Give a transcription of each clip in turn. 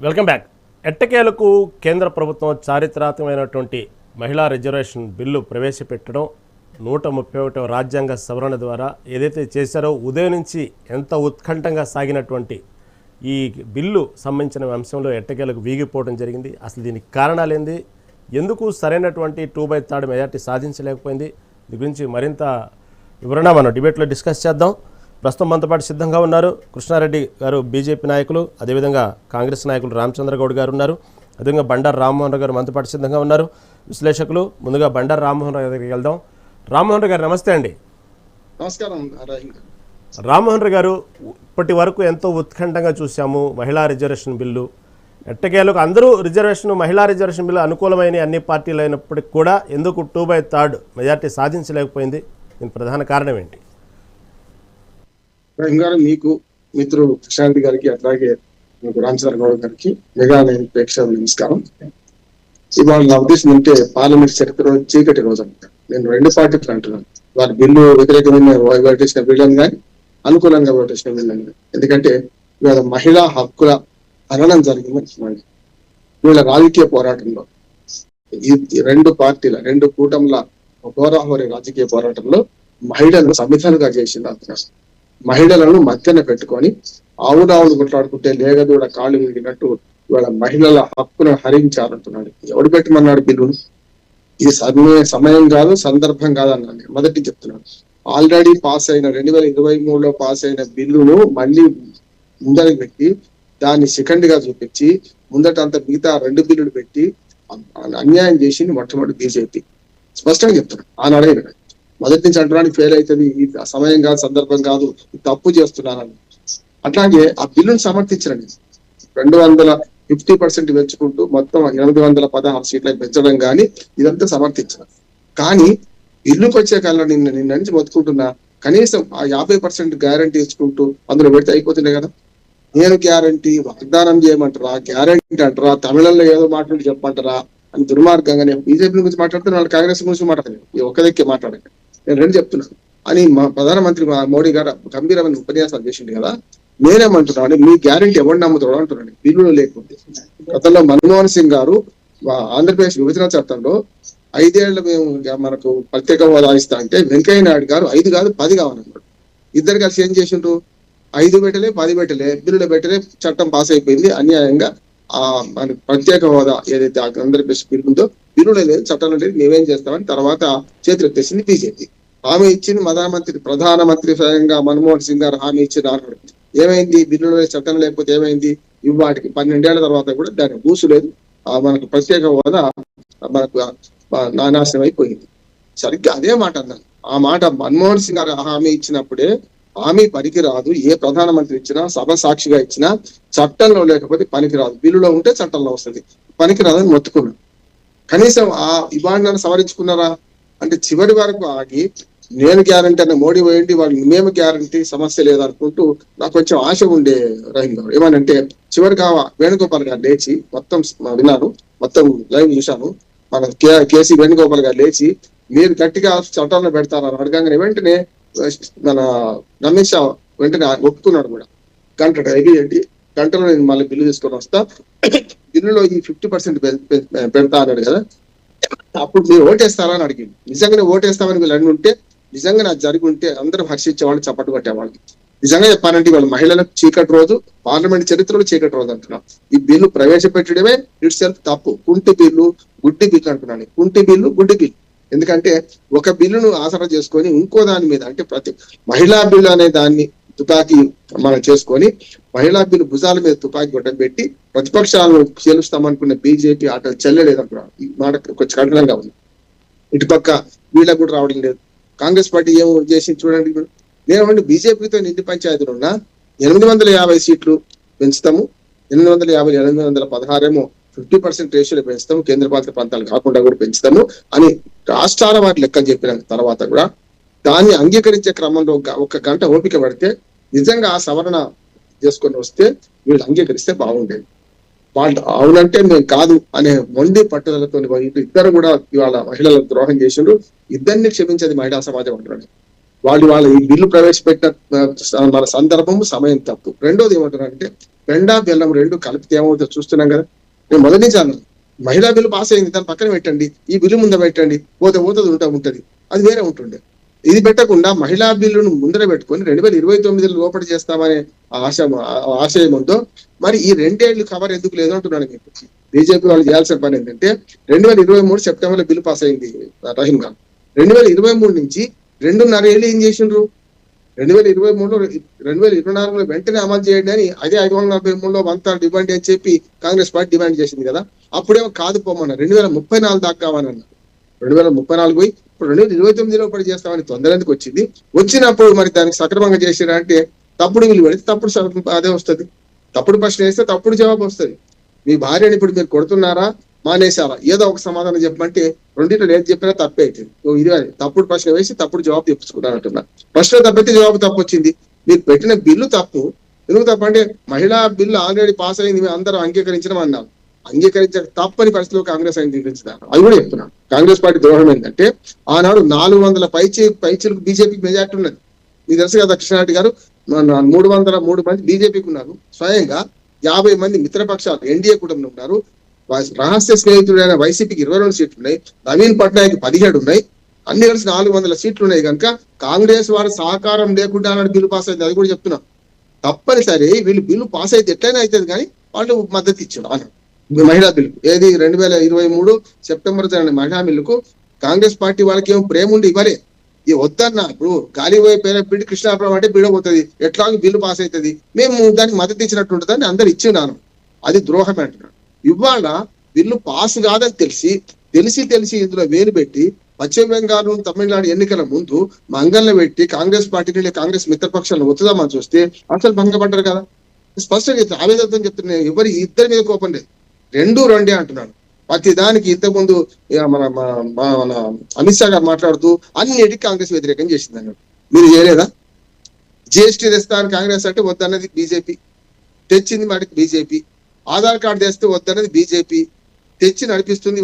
Welcome back. ఎట్టకేలకు కేంద్ర ప్రభుత్వం చారిత్రాత్మకమైనటువంటి మహిళా రిజర్వేషన్ బిల్లు ప్రవేశపెట్టడం 131వ రాజ్యాంగ సవరణ ద్వారా ఏదైతే చేశారో ఉదయం నుంచి ఎంత ఉత్కంఠంగా సాగినటువంటి ఈ బిల్లు సంబంధించిన అంశంలో ఎట్టకేలకు వీగిపోవడం జరిగింది. అసలు దీనికి కారణాలు ఏంది, ఎందుకు సరైనటువంటి 2/3 మెజార్టీ సాధించలేకపోయింది, దీని గురించి మరింత వివరణ మనం డిబేట్లో డిస్కస్ చేద్దాం. ప్రస్తుతం మనతో పాటు సిద్ధంగా ఉన్నారు కృష్ణారెడ్డి గారు, బీజేపీ నాయకులు, అదేవిధంగా కాంగ్రెస్ నాయకులు రామచంద్ర గౌడ్ గారు ఉన్నారు, అదేవిధంగా బండారు రామ్మోహన్ రావు గారు మనతో పాటు సిద్ధంగా ఉన్నారు, విశ్లేషకులు. ముందుగా బండారు రామ్మోహన్ రావు దగ్గరికి వెళ్దాం. రామ్మోహన్ రావు గారు నమస్తే అండి. నమస్కారం. రామ్మోహన్ రావు గారు, ఇప్పటి వరకు ఎంతో ఉత్కంఠంగా చూసాము మహిళా రిజర్వేషన్ బిల్లు. ఎట్టకేలకు అందరూ మహిళా రిజర్వేషన్ బిల్లు అనుకూలమైన అన్ని పార్టీలు అయినప్పటికీ కూడా ఎందుకు 2/3 మెజార్టీ సాధించలేకపోయింది, దీని ప్రధాన కారణం ఏంటి? గారు, మీకు మిత్రుడు కృష్ణారెడ్డి గారికి, అట్లాగే మీకు రామచంద్ర గౌడ్ గారికి, మెగా లైన్ ప్రేక్షకులకు నమస్కారం. ఇవాళ నా ఉద్దేశం అంటే పార్లమెంట్ చరిత్రలో చీకటి రోజు అంట. నేను రెండు పార్టీలు అంటున్నాను, వారి బిల్లు వ్యతిరేకమైన ఓటేసిన బిల్లును కానీ అనుకూలంగా ఓటేసిన బిల్లును కానీ. ఎందుకంటే ఇవాళ మహిళా హక్కుల హరణం జరిగింది. వీళ్ళ రాజకీయ పోరాటంలో ఈ రెండు పార్టీల, రెండు కూటముల హోరాహోరీ రాజకీయ పోరాటంలో మహిళలను సంవిధానంగా చేసింది అంటున్నారు. మహిళలను మధ్యన పెట్టుకొని ఆవునావులు కొట్లాడుకుంటే లేగదూడ కాళ్ళు విరిగినట్టు ఇవాళ మహిళల హక్కును హరించారంటున్నాడు. ఎవడు పెట్టమన్నాడు బిల్లును? ఇది సమయం కాదు, సందర్భం కాదు అన్నాను. మొదటి చెప్తున్నాను, ఆల్రెడీ పాస్ అయిన 2023లో పాస్ అయిన బిల్లును మళ్ళీ ముందరికి పెట్టి దాన్ని సెకండ్ గా చూపించి ముందట అంత మిగతా రెండు బిల్లులు పెట్టి అన్యాయం చేసింది మొట్టమొదటి బీజేపీ. స్పష్టంగా చెప్తున్నాను. ఆనాడైనా మొదటి నుంచి అంటడానికి ఫెయిల్ అవుతుంది, ఈ సమయం కాదు, సందర్భం కాదు, తప్పు చేస్తున్నానని. అట్లాగే ఆ బిల్లును సమర్థించండి. 250% పెంచుకుంటూ మొత్తం 816 సీట్లకు పెంచడం కానీ ఇదంతా సమర్థించడం. కానీ బిల్లుకి వచ్చే కాలంలో నిన్న నుంచి మొత్తుకుంటున్నా, కనీసం ఆ 50% గ్యారంటీ ఇచ్చుకుంటూ అందులో పెడితే అయిపోతుండే కదా. నేను గ్యారంటీ వాగ్దానం చేయమంటారా, గ్యారంటీ అంటారా, తమిళంలో ఏదో మాట్లాడి చెప్పమంటారా అని దుర్మార్గంగా నేను బీజేపీ గురించి మాట్లాడుతున్నా, వాళ్ళు కాంగ్రెస్ గురించి మాట్లాడలేదు. ఈ ఒక్కదక్కే మాట్లాడాను. నేను రెండు చెప్తున్నాను అని మా ప్రధానమంత్రి మోడీ గారు గంభీరమైన ఉపన్యాసాలు చేసిండు కదా. నేనేమంటున్నాను, మీ గ్యారెంటీ ఎవరు నమ్ముతాడు అంటున్నాను. బిల్లులు లేకుంటే గతంలో మన్మోహన్ సింగ్ గారు ఆంధ్రప్రదేశ్ విభజన చట్టంలో 5 ఏళ్ళు మేము మనకు ప్రత్యేక హోదా ఇస్తా అంటే వెంకయ్య నాయుడు గారు 5 కాదు 10 కావాలన్నాడు. ఇద్దరు కలిసి ఏం చేసిండ్రు? 5 పెట్టలే, 10 పెట్టలే, బిల్లులు పెట్టలే, చట్టం పాస్ అయిపోయింది. అన్యాయంగా మన ప్రత్యేక హోదా ఏదైతే ఆంధ్రప్రదేశ్ బిల్లు ఉందో బిల్లులే లేదు, చట్టంలో లేదు, మేమేం చేస్తామని తర్వాత చేతులెత్తేసింది బీజేపీ. హామీ ఇచ్చింది ప్రధానమంత్రి స్వయంగా మన్మోహన్ సింగ్ గారు హామీ ఇచ్చింది అన్నాడు. ఏమైంది? బిల్లులో చట్టం లేకపోతే ఏమైంది? ఇవాటికి 12 ఏళ్ల తర్వాత కూడా దానికి ఊసు లేదు. మనకు ప్రత్యేక హోదా మనకు నాశనం అయిపోయింది. సరిగ్గా అదే మాట అన్నాను. ఆ మాట మన్మోహన్ సింగ్ గారు హామీ ఇచ్చినప్పుడే హామీ పనికిరాదు. ఏ ప్రధానమంత్రి ఇచ్చినా, సభ సాక్షిగా ఇచ్చినా చట్టంలో లేకపోతే పనికిరాదు, బిల్లులో ఉంటే చట్టంలో వస్తుంది, పనికిరాదని మొత్తుకున్నాను. కనీసం ఇవాళ సవరించుకున్నారా అంటే చివరి వరకు ఆగి నేను గ్యారంటీ అన్న మోడీ పోయింది, వాళ్ళు మేము గ్యారంటీ, సమస్య లేదనుకుంటూ నాకు కొంచెం ఆశ ఉండే రహీం గారు. ఏమనంటే చివరికి వేణుగోపాల్ గారు లేచి, మొత్తం విన్నాను, మొత్తం లైవ్ చూశాను, మన కేసీ వేణుగోపాల్ గారు లేచి మీరు గట్టిగా చట్టంలో పెడతారని అడగంగానే వెంటనే మన అమిత్ షా వెంటనే ఒప్పుకున్నాడు కూడా. గంటలో నేను మళ్ళీ బిల్లు తీసుకొని వస్తా, బిల్లులో ఈ 50% పెడతా అన్నాడు కదా. అప్పుడు మీరు ఓటేస్తారా అని అడిగింది. నిజంగానే ఓటేస్తామని వీళ్ళు అన్ని ఉంటే, నిజంగా నాకు జరిగి ఉంటే అందరూ హర్షించేవాళ్ళు, చప్పట్టు కొట్టేవాళ్ళు. నిజంగా చెప్పాలంటే వాళ్ళ మహిళలకు చీకటి రోజు, పార్లమెంట్ చరిత్రలో చీకటి రోజు అంటున్నాం. ఈ బిల్లు ప్రవేశపెట్టడమే ఇట్ సెల్ఫ్ తప్పు. కుంటి బిల్లు, గుడ్డి బిల్లు అంటున్నాను. కుంటి బిల్లు, గుడ్డి బిల్లు. ఎందుకంటే ఒక బిల్లును ఆసరా చేసుకొని ఇంకో దాని మీద, అంటే మహిళా బిల్లు అనే దాన్ని తుపాకీ మనం చేసుకొని మహిళా బిల్లు భుజాల మీద తుపాకీ గొడ్డం పెట్టి ప్రతిపక్షాలను చేలుస్తామనుకున్న బీజేపీ ఆటలు చెల్లలేదంటున్నాడు. ఈ మాట కొంచెం కఠినంగా ఉంది. ఇటుపక్క వీళ్ళకు కూడా రావడం లేదు. కాంగ్రెస్ పార్టీ ఏమో చేసి చూడండి. నేనేమంటే బీజేపీతో నిండి పంచాయతీలు ఉన్నా 850 సీట్లు పెంచుతాము, 850, 816 ఏమో 50% రేషియోలో పెంచుతాము, కేంద్రపాలిత ప్రాంతాలు కాకుండా కూడా పెంచుతాము అని రాష్ట్రాల వాటి లెక్కలు చెప్పిన తర్వాత కూడా దాన్ని అంగీకరించే క్రమంలో 1 గంట ఓపిక పడితే నిజంగా ఆ సవరణ చేసుకొని వస్తే వీళ్ళు అంగీకరిస్తే బాగుండేది. వాళ్ళు అవునంటే మేము కాదు అనే మొండి పట్టుదలతో ఇద్దరు కూడా ఇవాళ మహిళలకు ద్రోహం చేసిండ్రు. ఇద్దరిని క్షమించేది మహిళా సమాజం అంటున్నాడు. వాళ్ళ ఈ బిల్లు ప్రవేశపెట్టిన మన సందర్భము సమయం తప్పు. రెండోది ఏమంటారంటే పెండ బెల్లం రెండు కలిపితే ఏమవుతుందో చూస్తున్నాం కదా. నేను మొదటి నుంచి అన్నాను, మహిళా బిల్లు పాస్ అయింది, దాని పక్కన పెట్టండి, ఈ బిల్లు ముందు పెట్టండి, పోతుంది ఉంటది, అది వేరే ఉంటుండే. ఇది పెట్టకుండా మహిళా బిల్లును ముందర పెట్టుకొని 2029 లోపల చేస్తామనే ఆశయం ఉందో మరి ఈ 2 ఏళ్లు కవర్ ఎందుకు లేదు అంటున్నాను మీకు. బీజేపీ వాళ్ళు చేయాల్సిన పని ఏంటంటే 2023 సెప్టెంబర్ లో బిల్లు పాస్ అయింది రహీం గారు. 2023 నుంచి 2.5 ఏళ్ళు ఏం చేసిండ్రు? 2023లో 2024లో వెంటనే అమలు చేయండి అని అదే 543లో వంత డిమాండ్ అని చెప్పి కాంగ్రెస్ పార్టీ డిమాండ్ చేసింది కదా. అప్పుడేమో కాదు పోమన్నారు, 2034 దాకా కావాలన్నారు. 2034 పోయి ఇప్పుడు 2029లో పడి చేస్తామని తొందర ఎందుకు వచ్చింది? వచ్చినప్పుడు మరి దానికి సక్రమంగా చేసిరా అంటే తప్పుడు విలువ పెడితే తప్పుడు అదే వస్తుంది, తప్పుడు ప్రశ్న వేస్తే తప్పుడు జవాబు వస్తుంది. మీ భార్యని ఇప్పుడు మీరు కొడుతున్నారా మానేశారా ఏదో ఒక సమాధానం చెప్పమంటే రెండింటిలో ఏది చెప్పినా తప్పే అవుతుంది. ఇది తప్పుడు ప్రశ్న వేసి తప్పుడు జవాబు తెప్పించుకున్నారంటున్నా. ప్రశ్న తప్పితే జవాబు తప్పు వచ్చింది. మీరు పెట్టిన బిల్లు తప్పు. ఎందుకు తప్పు అంటే మహిళా బిల్లు ఆల్రెడీ పాస్ అయింది, మేము అందరం అంగీకరించడం అన్నాం. అంగీకరించక తప్పని పరిస్థితిలో కాంగ్రెస్ అంగీకరించినారు. అది కూడా చెప్తున్నాను. కాంగ్రెస్ పార్టీ ద్రోహం ఏంటంటే ఆనాడు 400 పైచీలకు బీజేపీకి మెజార్టీ ఉన్నది. మీకు తెలుసు కదా కృష్ణారెడ్డి గారు, 303 మంది బీజేపీకి ఉన్నారు. స్వయంగా 50 మంది మిత్రపక్షాలు ఎన్డీఏ కుటుంబంలో ఉన్నారు. రహస్య స్నేహితుడైన వైసీపీకి 22 సీట్లు ఉన్నాయి, నవీన్ పట్నాయక్ 17 ఉన్నాయి. అన్ని కలిసి 400 సీట్లు ఉన్నాయి కనుక కాంగ్రెస్ వారి సహకారం లేకుండా బిల్లు పాస్ అయింది. అది కూడా చెప్తున్నాం. తప్పనిసరి వీళ్ళు బిల్లు పాస్ అయితే ఎట్లయినా అవుతుంది కానీ వాళ్ళు మద్దతు ఇచ్చారు అన్న మహిళా బిల్లు. ఏది 2023 సెప్టెంబర్ మహిళా బిల్లుకు కాంగ్రెస్ పార్టీ వాళ్ళకి ఏమో ప్రేమ ఉండి ఇవ్వలే. ఈ వద్దన్న ఇప్పుడు గాలిపోయే పేర బిడ్డ కృష్ణాపురం అంటే బిడబోతుంది, ఎట్లాగో బిల్లు పాస్ అవుతుంది, మేము దానికి మద్దతు ఇచ్చినట్టు ఉంటుందని అందరు ఇచ్చినాను. అది ద్రోహమే అంటున్నాను. ఇవాళ బిల్లు పాస్ కాదని తెలిసి ఇందులో వేలు పెట్టి పశ్చిమ బెంగాల్ తమిళనాడు ఎన్నికల ముందు మంగళను పెట్టి కాంగ్రెస్ పార్టీని కాంగ్రెస్ మిత్రపక్షాలను ఒత్తుదామని చూస్తే అసలు భంగపడ్డారు కదా. స్పష్టంగా ఆవేదనతో చెప్తున్నాయి. ఇద్దరి మీద కోపం లేదు, 2 అంటున్నాను. ప్రతి దానికి ఇంతకుముందు మన అమిత్ షా గారు మాట్లాడుతూ అన్నిటికీ కాంగ్రెస్ వ్యతిరేకం చేసింది అన్నాడు. మీరు చేయలేదా? జిఎస్టీ తెస్తాను కాంగ్రెస్ అంటే వద్దన్నది బీజేపీ, తెచ్చింది వాటికి బీజేపీ. ఆధార్ కార్డు తెస్తే వద్దన్నది బీజేపీ, తెచ్చి నడిపిస్తుంది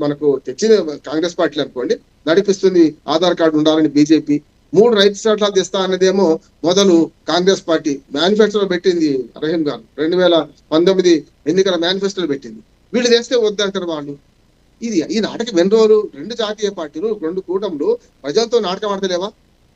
మనకు తెచ్చింది కాంగ్రెస్ పార్టీలు అనుకోండి, నడిపిస్తుంది ఆధార్ కార్డు ఉండాలని బీజేపీ. 3 రైతు చట్టాలు తెస్తా అన్నదేమో మొదలు కాంగ్రెస్ పార్టీ మేనిఫెస్టోలో పెట్టింది. రహీం గారు 2019 ఎన్నికల మేనిఫెస్టోలో పెట్టింది. వీళ్ళు తెస్తే వద్దంటారు వాళ్ళు. ఈ నాటకం ఎన్ని రోజులు? 2 జాతీయ పార్టీలు 2 కూటములు ప్రజలతో నాటకం ఆడతలేవా?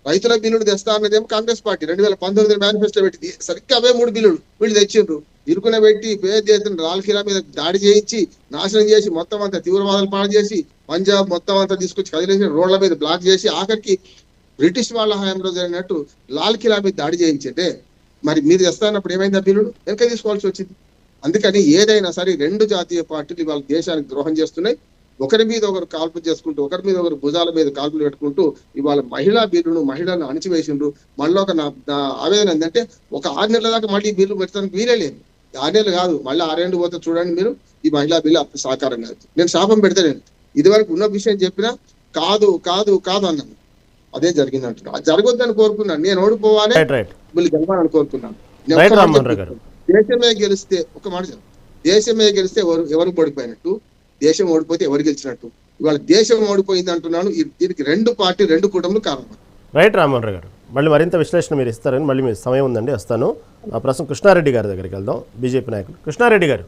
రైతుల బిల్లులు తెస్తా అన్నదేమో కాంగ్రెస్ పార్టీ 2019 మేనిఫెస్టో పెట్టింది. సరిగ్గా అవే 3 బిల్లులు వీళ్ళు తెచ్చిండ్రు. ఇరుకున పెట్టి పేద లాల్ కిలా మీద దాడి చేయించి నాశనం చేసి మొత్తం అంతా తీవ్రవాదాలు పాడు చేసి పంజాబ్ మొత్తం అంతా తీసుకొచ్చి కదిలేసి రోడ్ల మీద బ్లాక్ చేసి ఆఖరికి బ్రిటిష్ వాళ్ళ హయాంలో జరిగినట్టు లాల్ కిలా మీద దాడి చేయించే మరి మీరు తెస్తానప్పుడు ఏమైంది? ఆ బిల్లులు వెనక తీసుకోవాల్సి వచ్చింది. అందుకని ఏదైనా సరే 2 జాతీయ పార్టీలు వాళ్ళ దేశానికి ద్రోహం చేస్తున్నాయి. ఒకరి మీద ఒకరు కాల్పులు చేసుకుంటూ, ఒకరి మీద ఒకరు భుజాల మీద కాల్పులు పెట్టుకుంటూ ఇవాళ మహిళా బిల్లును మహిళలను అణిచివేసిండ్రు. మళ్ళీ నా ఆవేదన ఏంటంటే ఒక 6 నెలల దాకా మళ్ళీ బిల్లు పెట్టడానికి వీలే లేదు. 6 నెలలు కాదు, మళ్ళీ 6 ఏళ్ళు పోతే చూడండి మీరు ఈ మహిళా బిల్లు అప్పుడు సహకారం కాదు. నేను శాపం పెడతాను. ఇదివరకు ఉన్న విషయం చెప్పినా కాదు కాదు కాదు అన్నాను. అదే జరిగింది అంటున్నా. అది జరగొద్దని కోరుకున్నాను. నేను ఓడిపోవాలి, వీళ్ళు గెలవాలని కోరుకున్నాను. దేశమే గెలిస్తే ఒక మాట, దేశమే గెలిస్తే ఎవరు ఓడిపోయినట్టు, దేశం ఓడిపోతే ఎవరు గెలిచినట్టు. ఇవాళ దేశం ఓడిపోయింది అంటున్నాను. దీనికి 2 పార్టీ 2 కూటములు కారణం. రైట్ రామ్మోహన్ రావు గారు, మళ్ళీ మరింత విశ్లేషణ మీరు ఇస్తారని మళ్ళీ మీ సమయం ఉందండి, వస్తాను. ఆ ప్రస్తుతం కృష్ణారెడ్డి గారి దగ్గరికి వెళ్దాం. బీజేపీ నాయకులు కృష్ణారెడ్డి గారు.